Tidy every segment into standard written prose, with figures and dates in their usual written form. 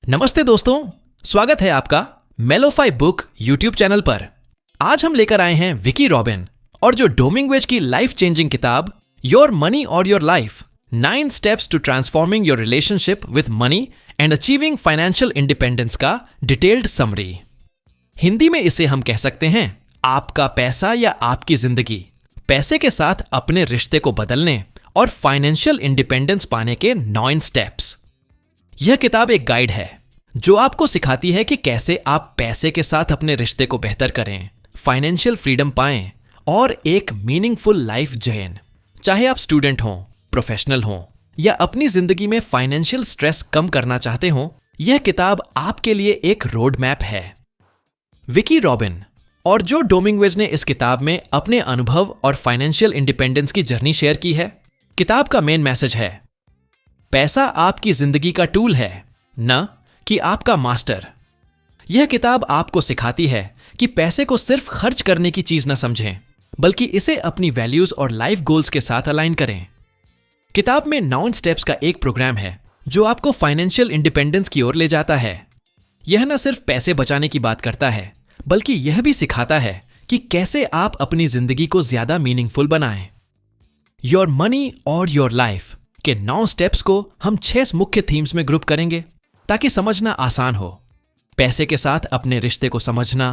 नमस्ते दोस्तों, स्वागत है आपका मेलोफाई बुक यूट्यूब चैनल पर। आज हम लेकर आए हैं विकी रॉबिन और जो डोमिंगवेज की लाइफ चेंजिंग किताब योर मनी और your life 9 steps to transforming your relationship with money and achieving financial independence का डिटेल्ड समरी। हिंदी में इसे हम कह सकते हैं आपका पैसा या आपकी जिंदगी, पैसे के साथ अपने रिश्ते को बदलने और फाइनेंशियल इंडिपेंडेंस पाने के 9 स्टेप्स। यह किताब एक गाइड है जो आपको सिखाती है कि कैसे आप पैसे के साथ अपने रिश्ते को बेहतर करें, फाइनेंशियल फ्रीडम पाएं और एक मीनिंगफुल लाइफ जिएं। चाहे आप स्टूडेंट हों, प्रोफेशनल हों या अपनी जिंदगी में फाइनेंशियल स्ट्रेस कम करना चाहते हों, यह किताब आपके लिए एक रोड मैप है। विकी रॉबिन और जो डोमिंगवेज ने इस किताब में अपने अनुभव और फाइनेंशियल इंडिपेंडेंस की जर्नी शेयर की है। किताब का मेन मैसेज है, पैसा आपकी जिंदगी का टूल है, न कि आपका मास्टर। यह किताब आपको सिखाती है कि पैसे को सिर्फ खर्च करने की चीज न समझें, बल्कि इसे अपनी वैल्यूज और लाइफ गोल्स के साथ अलाइन करें। किताब में 9 स्टेप्स का एक प्रोग्राम है जो आपको फाइनेंशियल इंडिपेंडेंस की ओर ले जाता है। यह न सिर्फ पैसे बचाने की बात करता है, बल्कि यह भी सिखाता है कि कैसे आप अपनी जिंदगी को ज्यादा मीनिंगफुल बनाएं। योर मनी और योर लाइफ के 9 स्टेप्स को हम 6 मुख्य थीम्स में ग्रुप करेंगे ताकि समझना आसान हो। पैसे के साथ अपने रिश्ते को समझना,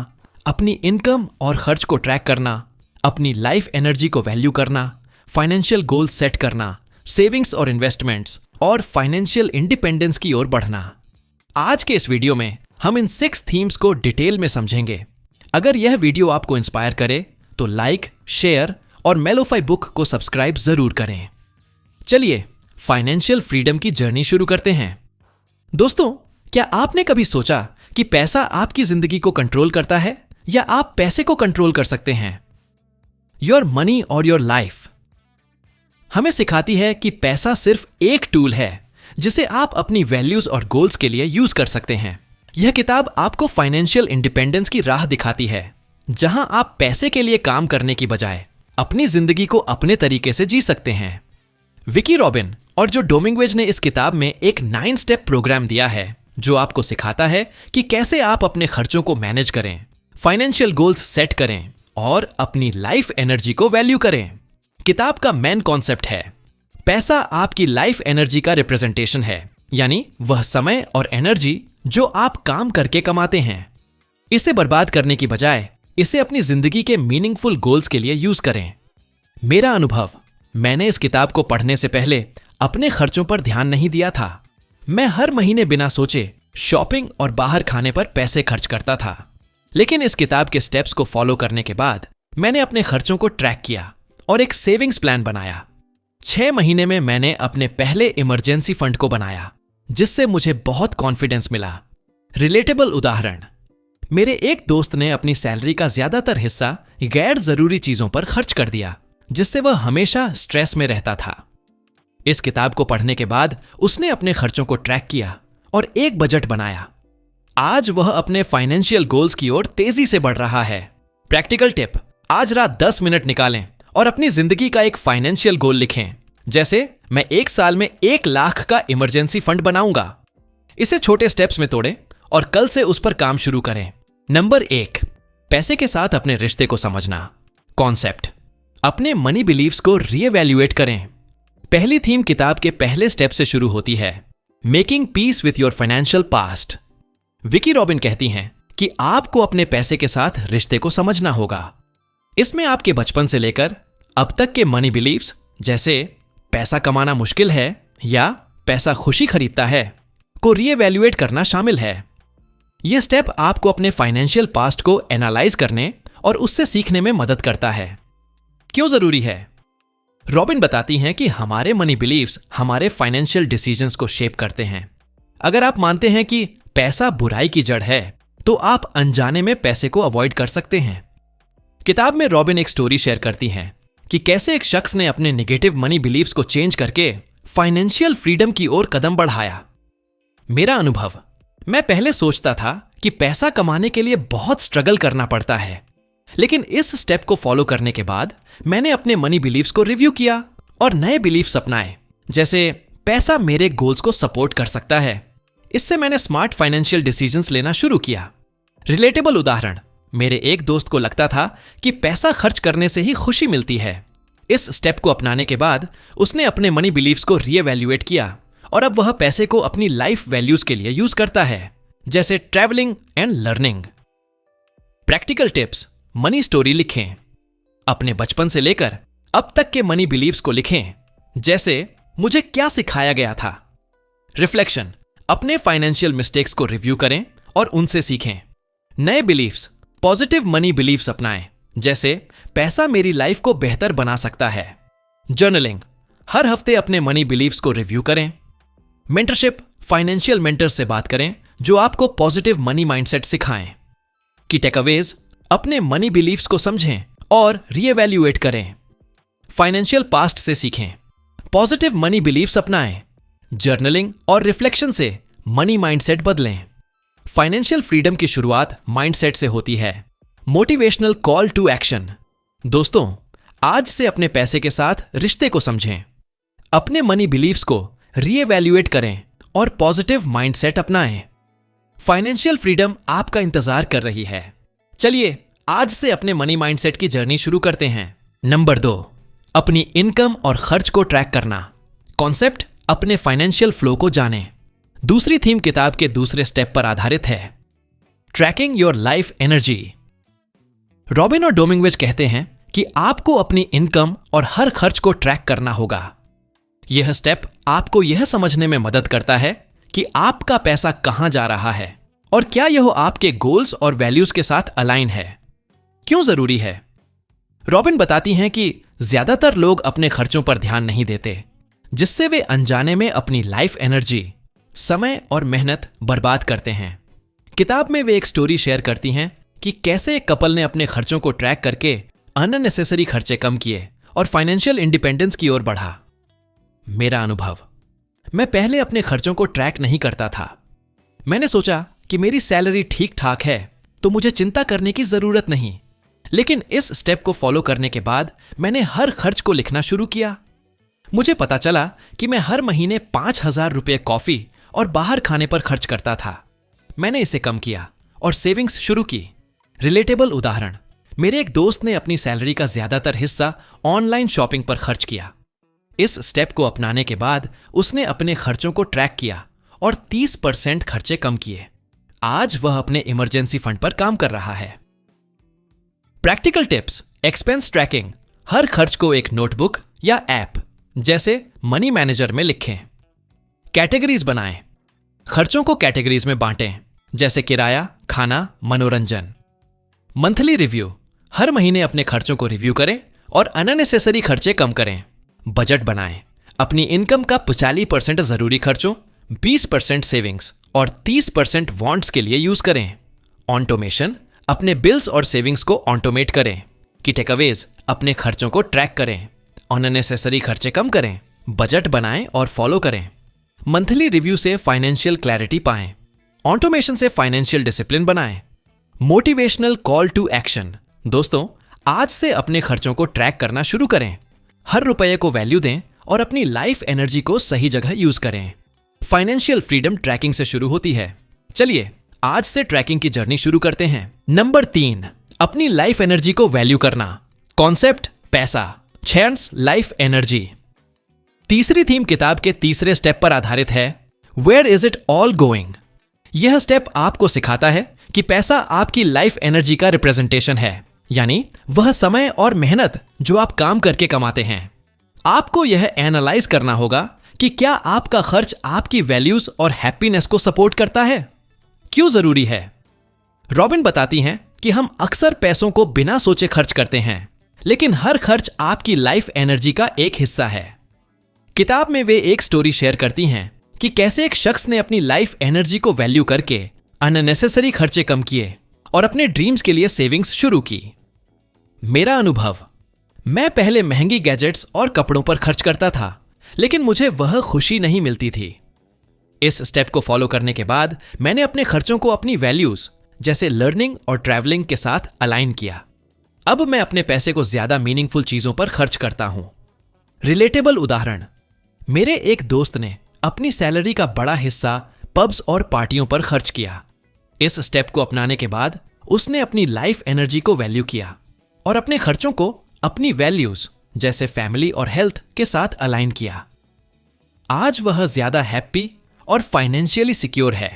अपनी इनकम और खर्च को ट्रैक करना, अपनी लाइफ एनर्जी को वैल्यू करना, फाइनेंशियल गोल सेट करना, सेविंग्स और इन्वेस्टमेंट्स और फाइनेंशियल इंडिपेंडेंस की ओर बढ़ना। आज के इस वीडियो में हम इन 6 थीम्स को डिटेल में समझेंगे। अगर यह वीडियो आपको इंस्पायर करे तो लाइक, शेयर और मेलोफाई बुक को सब्सक्राइब जरूर करें। चलिए फाइनेंशियल फ्रीडम की जर्नी शुरू करते हैं। दोस्तों, क्या आपने कभी सोचा कि पैसा आपकी जिंदगी को कंट्रोल करता है या आप पैसे को कंट्रोल कर सकते हैं? योर मनी और योर लाइफ हमें सिखाती है कि पैसा सिर्फ एक टूल है जिसे आप अपनी वैल्यूज और गोल्स के लिए यूज कर सकते हैं। यह किताब आपको फाइनेंशियल इंडिपेंडेंस की राह दिखाती है, जहां आप पैसे के लिए काम करने की बजाय अपनी जिंदगी को अपने तरीके से जी सकते हैं। विकी रॉबिन और जो डोमिंगवेज ने इस किताब में एक 9 स्टेप प्रोग्राम दिया है जो आपको सिखाता है कि कैसे आप अपने खर्चों को मैनेज करें, फाइनेंशियल गोल्स सेट करें और अपनी लाइफ एनर्जी को वैल्यू करें। किताब का मेन कॉन्सेप्ट है, पैसा आपकी लाइफ एनर्जी का रिप्रेजेंटेशन है, यानी वह समय और एनर्जी जो आप काम करके कमाते हैं। इसे बर्बाद करने की बजाय इसे अपनी जिंदगी के मीनिंगफुल गोल्स के लिए यूज करें। मेरा अनुभव, मैंने इस किताब को पढ़ने से पहले अपने खर्चों पर ध्यान नहीं दिया था। मैं हर महीने बिना सोचे शॉपिंग और बाहर खाने पर पैसे खर्च करता था। लेकिन इस किताब के स्टेप्स को फॉलो करने के बाद मैंने अपने खर्चों को ट्रैक किया और एक सेविंग्स प्लान बनाया। 6 महीने में मैंने अपने पहले इमरजेंसी फंड को बनाया, जिससे मुझे बहुत कॉन्फिडेंस मिला। रिलेटेबल उदाहरण, मेरे एक दोस्त ने अपनी सैलरी का ज्यादातर हिस्सा गैर जरूरी चीजों पर खर्च कर दिया, जिससे वह हमेशा स्ट्रेस में रहता था। इस किताब को पढ़ने के बाद उसने अपने खर्चों को ट्रैक किया और एक बजट बनाया। आज वह अपने फाइनेंशियल गोल्स की ओर तेजी से बढ़ रहा है। प्रैक्टिकल टिप, आज रात 10 मिनट निकालें और अपनी जिंदगी का एक फाइनेंशियल गोल लिखें, जैसे मैं 1 साल में 1 लाख का इमरजेंसी फंड बनाऊंगा। इसे छोटे स्टेप्स में तोड़ें और कल से उस पर काम शुरू करें। नंबर 1, पैसे के साथ अपने रिश्ते को समझना। कॉन्सेप्ट, अपने मनी बिलीव्स को रीएवैल्यूएट करें। पहली थीम किताब के पहले स्टेप से शुरू होती है, making piece with your financial past. Vicky robin कहती हैं कि आपको अपने पैसे के साथ रिश्ते को समझना होगा। इसमें आपके बचपन से लेकर अब तक के मनी बिलीव्स, जैसे पैसा कमाना मुश्किल है या पैसा खुशी खरीदता है, को रीएवैल्यूएट करना शामिल है। यह स्टेप आपको अपने फाइनेंशियल पास्ट को एनालाइज करने और उससे सीखने में मदद करता है। क्यों जरूरी है? रॉबिन बताती हैं कि हमारे मनी बिलीव्स हमारे फाइनेंशियल डिसीजंस को शेप करते हैं। अगर आप मानते हैं कि पैसा बुराई की जड़ है, तो आप अनजाने में पैसे को अवॉइड कर सकते हैं। किताब में रॉबिन एक स्टोरी शेयर करती हैं कि कैसे एक शख्स ने अपने नेगेटिव मनी बिलीव्स को चेंज करके फाइनेंशियल फ्रीडम की ओर कदम बढ़ाया। मेरा अनुभव, मैं पहले सोचता था कि पैसा कमाने के लिए बहुत स्ट्रगल करना पड़ता है, लेकिन इस स्टेप को फॉलो करने के बाद मैंने अपने मनी बिलीव्स को रिव्यू किया और नए बिलीव्स अपनाए, जैसे पैसा मेरे गोल्स को सपोर्ट कर सकता है, इससे मैंने स्मार्ट फाइनेंशियल डिसीजंस लेना शुरू किया। रिलेटेबल उदाहरण, मेरे एक दोस्त को लगता था कि पैसा खर्च करने से ही खुशी मिलती है। इस स्टेप को अपनाने के बाद उसने अपने मनी बिलीव्स को रीएवैल्यूएट किया और अब वह पैसे को अपनी लाइफ वैल्यूज के लिए यूज करता है, जैसे travelling and learning. Practical tips, money story लिखें। अपने बचपन से लेकर अब तक के मनी बिलीव्स को लिखें, जैसे मुझे क्या सिखाया गया था। रिफ्लेक्शन, अपने फाइनेंशियल मिस्टेक्स को रिव्यू करें और उनसे सीखें। नए बिलीव्स, पॉजिटिव मनी बिलीव्स अपनाएं, जैसे पैसा मेरी लाइफ को बेहतर बना सकता है। जर्नलिंग, हर हफ्ते अपने मनी बिलीव्स को रिव्यू करें। मेंटरशिप, फाइनेंशियल मेंटर से बात करें जो आपको पॉजिटिव मनी माइंडसेट सिखाएं। की टेकअवेज, अपने मनी बिलीव्स को समझें और रीएवैल्यूएट करें। फाइनेंशियल पास्ट से सीखें, पॉजिटिव मनी बिलीव्स अपनाएं। जर्नलिंग और रिफ्लेक्शन से मनी माइंडसेट बदलें। फाइनेंशियल फ्रीडम की शुरुआत माइंडसेट से होती है। मोटिवेशनल कॉल टू एक्शन, दोस्तों आज से अपने पैसे के साथ रिश्ते को समझें, अपने मनी बिलीव्स को रीएवैल्यूएट करें और पॉजिटिव माइंडसेट अपनाएं। फाइनेंशियल फ्रीडम आपका इंतजार कर रही है। चलिए आज से अपने मनी माइंडसेट की जर्नी शुरू करते हैं। नंबर 2, अपनी इनकम और खर्च को ट्रैक करना। कॉन्सेप्ट, अपने फाइनेंशियल फ्लो को जानें। दूसरी थीम किताब के दूसरे स्टेप पर आधारित है, trekking your life energy. Robin और डोमिंगविच कहते हैं कि आपको अपनी इनकम और हर खर्च को ट्रैक करना होगा। यह स्टेप आपको यह समझने में मदद करता है कि आपका पैसा कहां जा रहा है और क्या यह आपके गोल्स और वैल्यूज के साथ अलाइन है। क्यों जरूरी है? रॉबिन बताती हैं कि ज्यादातर लोग अपने खर्चों पर ध्यान नहीं देते, जिससे वे अनजाने में अपनी लाइफ एनर्जी, समय और मेहनत बर्बाद करते हैं। किताब में वे एक स्टोरी शेयर करती हैं कि कैसे एक कपल ने अपने खर्चों को ट्रैक करके अननेसेसरी खर्चे कम किए और फाइनेंशियल इंडिपेंडेंस की ओर बढ़ा। मेरा अनुभव, मैं पहले अपने खर्चों को ट्रैक नहीं करता था। मैंने सोचा कि मेरी सैलरी ठीक ठाक है तो मुझे चिंता करने की जरूरत नहीं। लेकिन इस स्टेप को फॉलो करने के बाद मैंने हर खर्च को लिखना शुरू किया। मुझे पता चला कि मैं हर महीने 5,000 रुपये कॉफी और बाहर खाने पर खर्च करता था। मैंने इसे कम किया और सेविंग्स शुरू की। रिलेटेबल उदाहरण, मेरे एक दोस्त ने अपनी सैलरी का ज्यादातर हिस्सा ऑनलाइन शॉपिंग पर खर्च किया। इस स्टेप को अपनाने के बाद उसने अपने खर्चों को ट्रैक किया और 30% खर्चे कम किए। आज वह अपने इमरजेंसी फंड पर काम कर रहा है। प्रैक्टिकल टिप्स, एक्सपेंस ट्रैकिंग, हर खर्च को एक नोटबुक या ऐप जैसे मनी मैनेजर में लिखें। कैटेगरीज बनाएं, खर्चों को कैटेगरीज में बांटें, जैसे किराया, खाना, मनोरंजन। मंथली रिव्यू, हर महीने अपने खर्चों को रिव्यू करें और अननेसेसरी खर्चे कम करें। बजट बनाएं, अपनी इनकम का 45% जरूरी खर्चों, 20% सेविंग्स और 30% वांट्स के लिए यूज करें। ऑटोमेशन, अपने बिल्स और सेविंग्स को ऑटोमेट करें। की टेकअवेज, अपने खर्चों को ट्रैक करें, अननेसेसरी खर्चे कम करें, बजट बनाएं और फॉलो करें। मंथली रिव्यू से फाइनेंशियल क्लैरिटी पाएं, ऑटोमेशन से फाइनेंशियल डिसिप्लिन बनाएं। मोटिवेशनल कॉल टू एक्शन, दोस्तों आज से अपने खर्चों को ट्रैक करना शुरू करें, हर रुपये को वैल्यू दें और अपनी लाइफ एनर्जी को सही जगह यूज करें। फाइनेंशियल फ्रीडम ट्रैकिंग से शुरू होती है। चलिए आज से ट्रैकिंग की जर्नी शुरू करते हैं। नंबर 3, अपनी लाइफ एनर्जी को वैल्यू करना। कॉन्सेप्ट, पैसा, चैंस लाइफ एनर्जी। तीसरी थीम किताब के तीसरे स्टेप पर आधारित है, where is it all going. यह स्टेप आपको सिखाता है कि पैसा आपकी लाइफ एनर्जी का रिप्रेजेंटेशन है, यानी वह समय और मेहनत जो आप काम करके कमाते हैं। आपको यह एनालाइज करना होगा कि क्या आपका खर्च आपकी वैल्यूज और हैप्पीनेस को सपोर्ट करता है। क्यों जरूरी है? रॉबिन बताती हैं कि हम अक्सर पैसों को बिना सोचे खर्च करते हैं, लेकिन हर खर्च आपकी लाइफ एनर्जी का एक हिस्सा है। किताब में वे एक स्टोरी शेयर करती हैं कि कैसे एक शख्स ने अपनी लाइफ एनर्जी को वैल्यू करके अननेसेसरी खर्चे कम किए और अपने ड्रीम्स के लिए सेविंग्स शुरू की। मेरा अनुभव, मैं पहले महंगी गैजेट्स और कपड़ों पर खर्च करता था, लेकिन मुझे वह खुशी नहीं मिलती थी। इस स्टेप को फॉलो करने के बाद मैंने अपने खर्चों को अपनी वैल्यूज जैसे लर्निंग और ट्रैवलिंग के साथ अलाइन किया। अब मैं अपने पैसे को ज्यादा मीनिंगफुल चीजों पर खर्च करता हूं। रिलेटेबल उदाहरण, मेरे एक दोस्त ने अपनी सैलरी का बड़ा हिस्सा पब्स और पार्टियों पर खर्च किया। इस स्टेप को अपनाने के बाद उसने अपनी लाइफ एनर्जी को वैल्यू किया और अपने खर्चों को अपनी वैल्यूज जैसे फैमिली और हेल्थ के साथ अलाइन किया। आज वह ज्यादा हैप्पी और फाइनेंशियली सिक्योर है।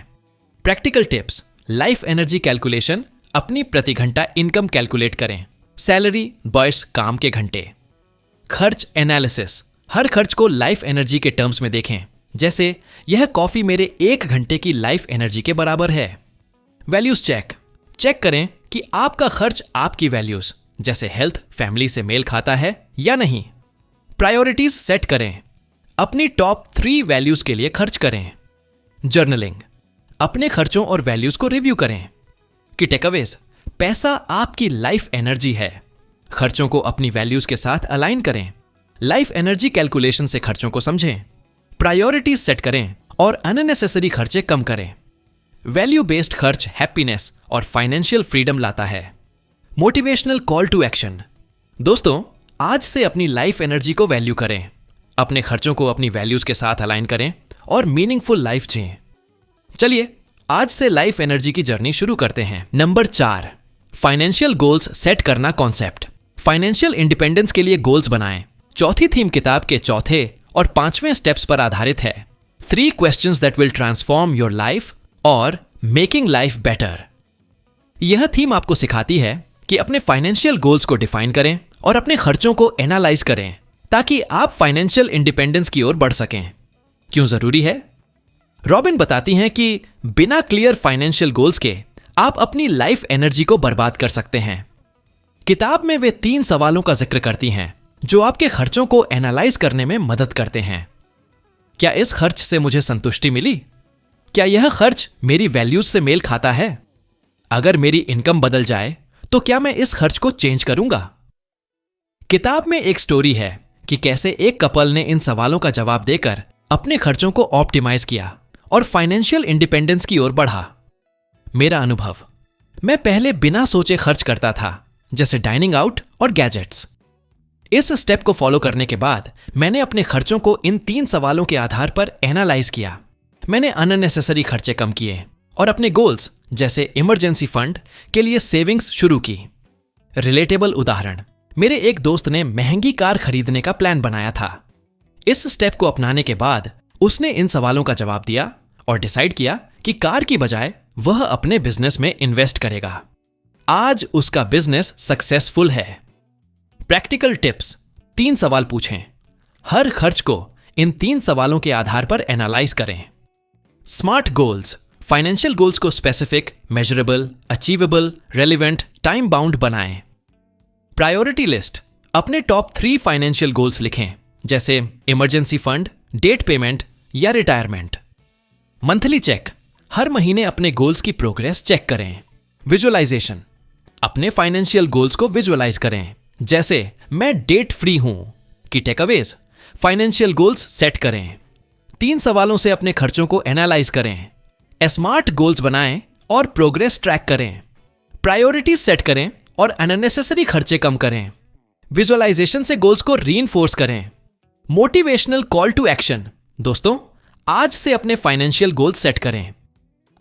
Practical tips: life energy calculation, अपनी प्रति घंटा इनकम कैलकुलेट करें। सैलरी बॉयस काम के घंटे। खर्च एनालिसिस, हर खर्च को लाइफ एनर्जी के टर्म्स में देखें, जैसे यह कॉफी मेरे 1 घंटे की लाइफ एनर्जी के बराबर है। वैल्यूज चेक करें कि आपका खर्च आपकी वैल्यूज जैसे हेल्थ, फैमिली से मेल खाता है या नहीं। प्रायोरिटीज सेट करें, अपनी टॉप 3 वैल्यूज के लिए खर्च करें। जर्नलिंग, अपने खर्चों और वैल्यूज को रिव्यू करें। कि टेकअवेज: पैसा आपकी लाइफ एनर्जी है, खर्चों को अपनी वैल्यूज के साथ अलाइन करें। लाइफ एनर्जी कैलकुलेशन से खर्चों को समझें, प्रायोरिटीज सेट करें और अननेसेसरी खर्चे कम करें। वैल्यू बेस्ड खर्च हैप्पीनेस और फाइनेंशियल फ्रीडम लाता है। मोटिवेशनल कॉल टू एक्शन: दोस्तों, आज से अपनी लाइफ एनर्जी को वैल्यू करें, अपने खर्चों को अपनी वैल्यूज के साथ अलाइन करें और मीनिंगफुल लाइफ जिएं। चलिए आज से लाइफ एनर्जी की जर्नी शुरू करते हैं। नंबर 4, फाइनेंशियल गोल्स सेट करना कॉन्सेप्ट। फाइनेंशियल इंडिपेंडेंस के लिए गोल्स बनाएं। चौथी थीम किताब के चौथे और 5वें स्टेप्स पर आधारित है। 3 questions that will transform your life और मेकिंग लाइफ बेटर। यह थीम आपको सिखाती है कि अपने फाइनेंशियल गोल्स को डिफाइन करें और अपने खर्चों को एनालाइज करें ताकि आप फाइनेंशियल इंडिपेंडेंस की ओर बढ़ सकें। क्यों जरूरी है? रॉबिन बताती हैं कि बिना क्लियर फाइनेंशियल गोल्स के आप अपनी लाइफ एनर्जी को बर्बाद कर सकते हैं। किताब में वे 3 सवालों का जिक्र करती हैं जो आपके खर्चों को एनालाइज करने में मदद करते हैं। क्या इस खर्च से मुझे संतुष्टि मिली? क्या यह खर्च मेरी वैल्यूज से मेल खाता है? अगर मेरी इनकम बदल जाए तो क्या मैं इस खर्च को चेंज करूंगा? किताब में एक स्टोरी है कि कैसे एक कपल ने इन सवालों का जवाब देकर अपने खर्चों को ऑप्टिमाइज किया और फाइनेंशियल इंडिपेंडेंस की ओर बढ़ा। मेरा अनुभव: मैं पहले बिना सोचे खर्च करता था, जैसे डाइनिंग आउट और गैजेट्स। इस स्टेप को फॉलो करने के बाद मैंने अपने खर्चों को इन 3 सवालों के आधार पर एनालाइज किया। मैंने अननेसेसरी खर्चे कम किए और अपने गोल्स जैसे इमरजेंसी फंड के लिए सेविंग्स शुरू की। रिलेटेबल उदाहरण: मेरे एक दोस्त ने महंगी कार खरीदने का प्लान बनाया था। इस स्टेप को अपनाने के बाद उसने इन सवालों का जवाब दिया और डिसाइड किया कि कार की बजाय वह अपने बिजनेस में इन्वेस्ट करेगा। आज उसका बिजनेस सक्सेसफुल है। प्रैक्टिकल टिप्स: 3 सवाल पूछें। हर खर्च को इन 3 सवालों के आधार पर एनालाइज करें। स्मार्ट गोल्स: फाइनेंशियल गोल्स को specific, measurable, achievable, relevant, time bound बनाएं। प्रायोरिटी लिस्ट: अपने टॉप 3 फाइनेंशियल गोल्स लिखें, जैसे इमरजेंसी फंड, डेट पेमेंट या रिटायरमेंट। मंथली चेक: हर महीने अपने गोल्स की प्रोग्रेस चेक करें। विजुअलाइजेशन: अपने फाइनेंशियल गोल्स को विजुअलाइज करें, जैसे मैं डेट फ्री हूं। की टेकअवेज: फाइनेंशियल गोल्स सेट करें। 3 सवालों से अपने खर्चों को एनालाइज करें। स्मार्ट गोल्स बनाएं और प्रोग्रेस ट्रैक करें। प्रायोरिटीज सेट करें और अननेसेसरी खर्चे कम करें। विजुअलाइजेशन से गोल्स को रीइंफोर्स करें। मोटिवेशनल कॉल टू एक्शन: दोस्तों, आज से अपने फाइनेंशियल गोल्स सेट करें,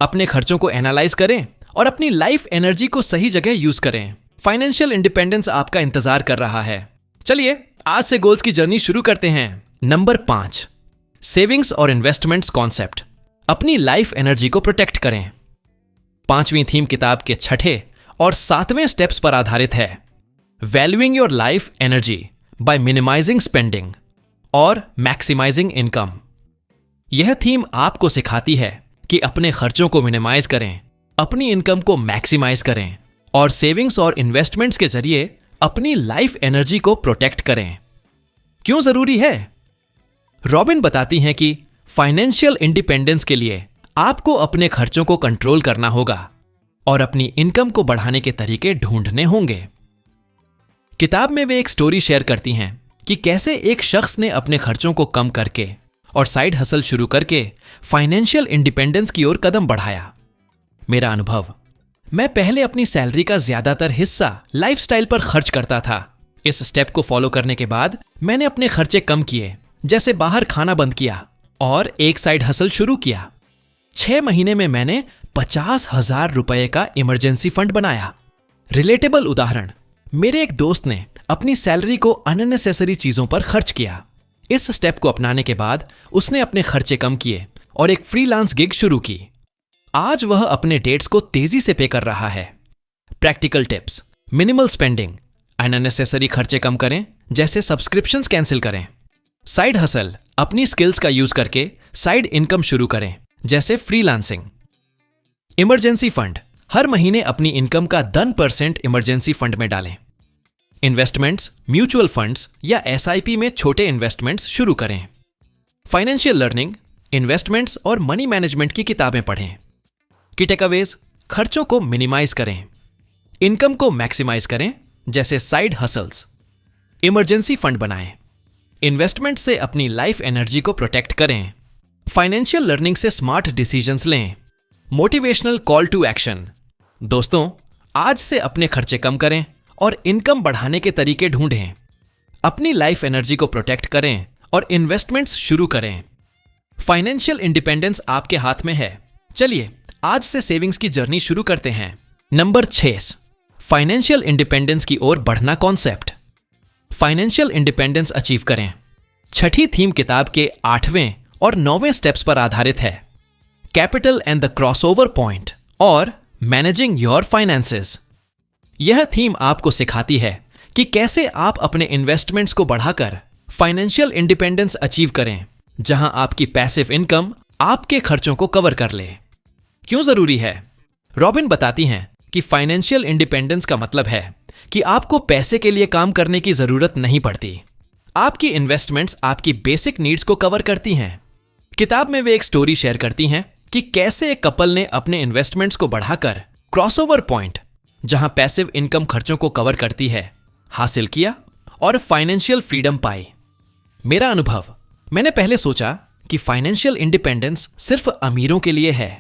अपने खर्चों को एनालाइज करें और अपनी लाइफ एनर्जी को सही जगह यूज करें। फाइनेंशियल इंडिपेंडेंस आपका इंतजार कर रहा है। चलिए आज से गोल्स की जर्नी शुरू करते हैं। नंबर 5, सेविंग्स और इन्वेस्टमेंट्स कॉन्सेप्ट। अपनी लाइफ एनर्जी को प्रोटेक्ट करें। 5वीं थीम किताब के 6ठे और 7वें स्टेप्स पर आधारित है। Valuing your life energy by minimizing spending और मैक्सिमाइजिंग इनकम। यह थीम आपको सिखाती है कि अपने खर्चों को मिनिमाइज करें, अपनी इनकम को मैक्सिमाइज करें और सेविंग्स और इन्वेस्टमेंट्स के जरिए अपनी लाइफ एनर्जी को प्रोटेक्ट करें। क्यों जरूरी है? रॉबिन बताती हैं कि फाइनेंशियल इंडिपेंडेंस के लिए आपको अपने खर्चों को कंट्रोल करना होगा और अपनी इनकम को बढ़ाने के तरीके ढूंढने होंगे। किताब में वे एक स्टोरी शेयर करती हैं कि कैसे एक शख्स ने अपने खर्चों को कम करके और साइड हसल शुरू करके फाइनेंशियल इंडिपेंडेंस की ओर कदम बढ़ाया। मेरा अनुभव: मैं पहले अपनी सैलरी का ज्यादातर हिस्सा लाइफस्टाइल पर खर्च करता था। इस स्टेप को फॉलो करने के बाद मैंने अपने खर्चे कम किए, जैसे बाहर खाना बंद किया और एक साइड हसल शुरू किया। 6 महीने में मैंने 50,000 रुपए का इमरजेंसी फंड बनाया। रिलेटेबल उदाहरण, मेरे एक दोस्त ने अपनी सैलरी को अननेसेसरी चीजों पर खर्च किया। इस स्टेप को अपनाने के बाद उसने अपने खर्चे कम किए और एक फ्रीलांस गिग शुरू की। आज वह अपने डेट्स को तेजी से पे कर रहा है। Practical tips, minimal spending, unnecessary खर्चे कम करें जैसे सब्सक्रिप्शंस कैंसिल करें। साइड हसल, अपनी स्किल्स का यूज करके साइड इनकम शुरू करें जैसे फ्रीलांसिंग। इमरजेंसी फंड, हर महीने अपनी इनकम का 10% इमरजेंसी फंड में डालें। इन्वेस्टमेंट्स, म्यूचुअल फंड्स या एसआईपी में छोटे इन्वेस्टमेंट्स शुरू करें। फाइनेंशियल लर्निंग, इन्वेस्टमेंट्स और मनी मैनेजमेंट की किताबें पढ़ें। की टेकअवेज, खर्चों को मिनिमाइज करें, इनकम को मैक्सिमाइज करें जैसे साइड हसल्स। इमरजेंसी फंड बनाएं, इन्वेस्टमेंट से अपनी लाइफ एनर्जी को प्रोटेक्ट करें। फाइनेंशियल लर्निंग से स्मार्ट डिसीजंस लें। मोटिवेशनल कॉल टू एक्शन, दोस्तों आज से अपने खर्चे कम करें और इनकम बढ़ाने के तरीके ढूंढें। अपनी लाइफ एनर्जी को प्रोटेक्ट करें और इन्वेस्टमेंट्स शुरू करें। फाइनेंशियल इंडिपेंडेंस आपके हाथ में है। चलिए आज से सेविंग्स की जर्नी शुरू करते हैं। नंबर 6, फाइनेंशियल इंडिपेंडेंस की ओर बढ़ना कॉन्सेप्ट। फाइनेंशियल इंडिपेंडेंस अचीव करें, छठी थीम किताब के 8वें और 9वें स्टेप्स पर आधारित है। Capital and the crossover point और मैनेजिंग योर फाइनेंसेस। यह थीम आपको सिखाती है कि कैसे आप अपने इन्वेस्टमेंट्स को बढ़ाकर फाइनेंशियल इंडिपेंडेंस अचीव करें, जहां आपकी पैसिव इनकम आपके खर्चों को कवर कर ले। क्यों जरूरी है? रॉबिन बताती हैं कि फाइनेंशियल इंडिपेंडेंस का मतलब है कि आपको पैसे के लिए काम करने की जरूरत नहीं पड़ती। आपकी इन्वेस्टमेंट्स आपकी बेसिक नीड्स को कवर करती हैं। किताब में वे एक स्टोरी शेयर करती हैं कि कैसे एक कपल ने अपने इन्वेस्टमेंट्स को बढ़ाकर क्रॉसओवर पॉइंट, जहां पैसिव इनकम खर्चों को कवर करती है, हासिल किया और फाइनेंशियल फ्रीडम पाई। मेरा अनुभव, मैंने पहले सोचा कि फाइनेंशियल इंडिपेंडेंस सिर्फ अमीरों के लिए है,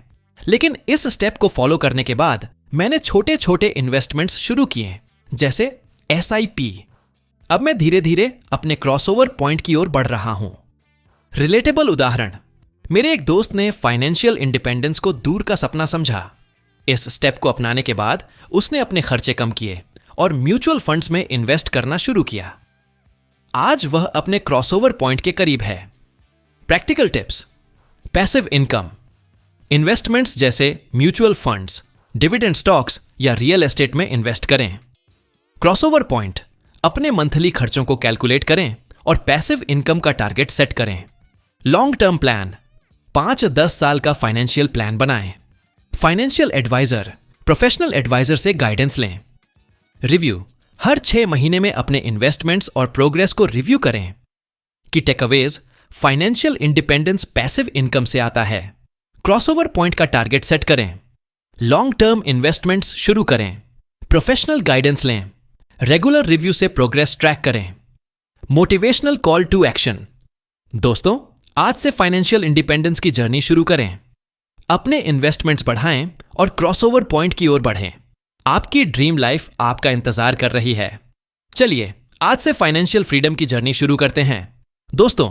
लेकिन इस स्टेप को फॉलो करने के बाद मैंने छोटे छोटे इन्वेस्टमेंट्स शुरू किए जैसे एसआईपी। अब मैं धीरे धीरे अपने क्रॉसओवर पॉइंट की ओर बढ़ रहा हूं। रिलेटेबल उदाहरण, मेरे एक दोस्त ने फाइनेंशियल इंडिपेंडेंस को दूर का सपना समझा। इस स्टेप को अपनाने के बाद उसने अपने खर्चे कम किए और म्यूचुअल फंड्स में इन्वेस्ट करना शुरू किया। आज वह अपने क्रॉसओवर पॉइंट के करीब है। Practical tips, passive income, investments जैसे म्यूचुअल फंड्स, डिविडेंड स्टॉक्स या रियल एस्टेट में इन्वेस्ट करें। क्रॉसओवर पॉइंट, अपने मंथली खर्चों को कैलकुलेट करें और पैसिव इनकम का टारगेट सेट करें। लॉन्ग टर्म प्लान, 5-10 साल का फाइनेंशियल प्लान बनाएं। फाइनेंशियल एडवाइजर, प्रोफेशनल एडवाइजर से गाइडेंस लें। रिव्यू, हर 6 महीने में अपने इन्वेस्टमेंट्स और प्रोग्रेस को रिव्यू करें। की takeaways, financial independence passive income से आता है। क्रॉसओवर पॉइंट का टारगेट सेट करें। लॉन्ग टर्म इन्वेस्टमेंट्स शुरू करें। प्रोफेशनल गाइडेंस लें। रेगुलर रिव्यू से प्रोग्रेस ट्रैक करें। मोटिवेशनल कॉल टू एक्शन, दोस्तों आज से फाइनेंशियल इंडिपेंडेंस की जर्नी शुरू करें। अपने इन्वेस्टमेंट्स बढ़ाएं और क्रॉसओवर पॉइंट की ओर बढ़ें। आपकी ड्रीम लाइफ आपका इंतजार कर रही है। चलिए आज से फाइनेंशियल फ्रीडम की जर्नी शुरू करते हैं। दोस्तों,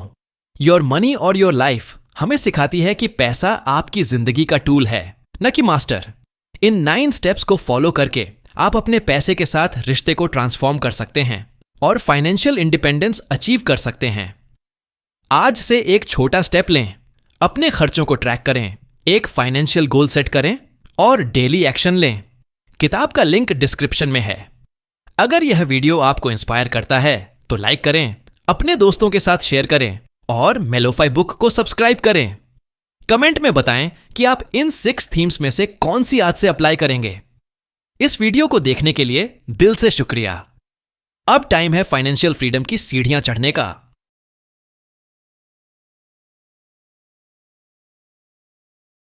योर मनी और योर लाइफ हमें सिखाती है कि पैसा आपकी जिंदगी का टूल है, न कि मास्टर। इन 9 स्टेप्स को फॉलो करके आप अपने पैसे के साथ रिश्ते को ट्रांसफॉर्म कर सकते हैं और फाइनेंशियल इंडिपेंडेंस अचीव कर सकते हैं। आज से एक छोटा स्टेप लें, अपने खर्चों को ट्रैक करें, एक फाइनेंशियल गोल सेट करें और डेली एक्शन लें। किताब का लिंक डिस्क्रिप्शन में है। अगर यह वीडियो आपको इंस्पायर करता है तो लाइक करें, अपने दोस्तों के साथ शेयर करें और मेलोफाई बुक को सब्सक्राइब करें। कमेंट में बताएं कि आप इन 6 थीम्स में से कौन सी आज से अप्लाई करेंगे। इस वीडियो को देखने के लिए दिल से शुक्रिया। अब टाइम है फाइनेंशियल फ्रीडम की सीढ़ियां चढ़ने का।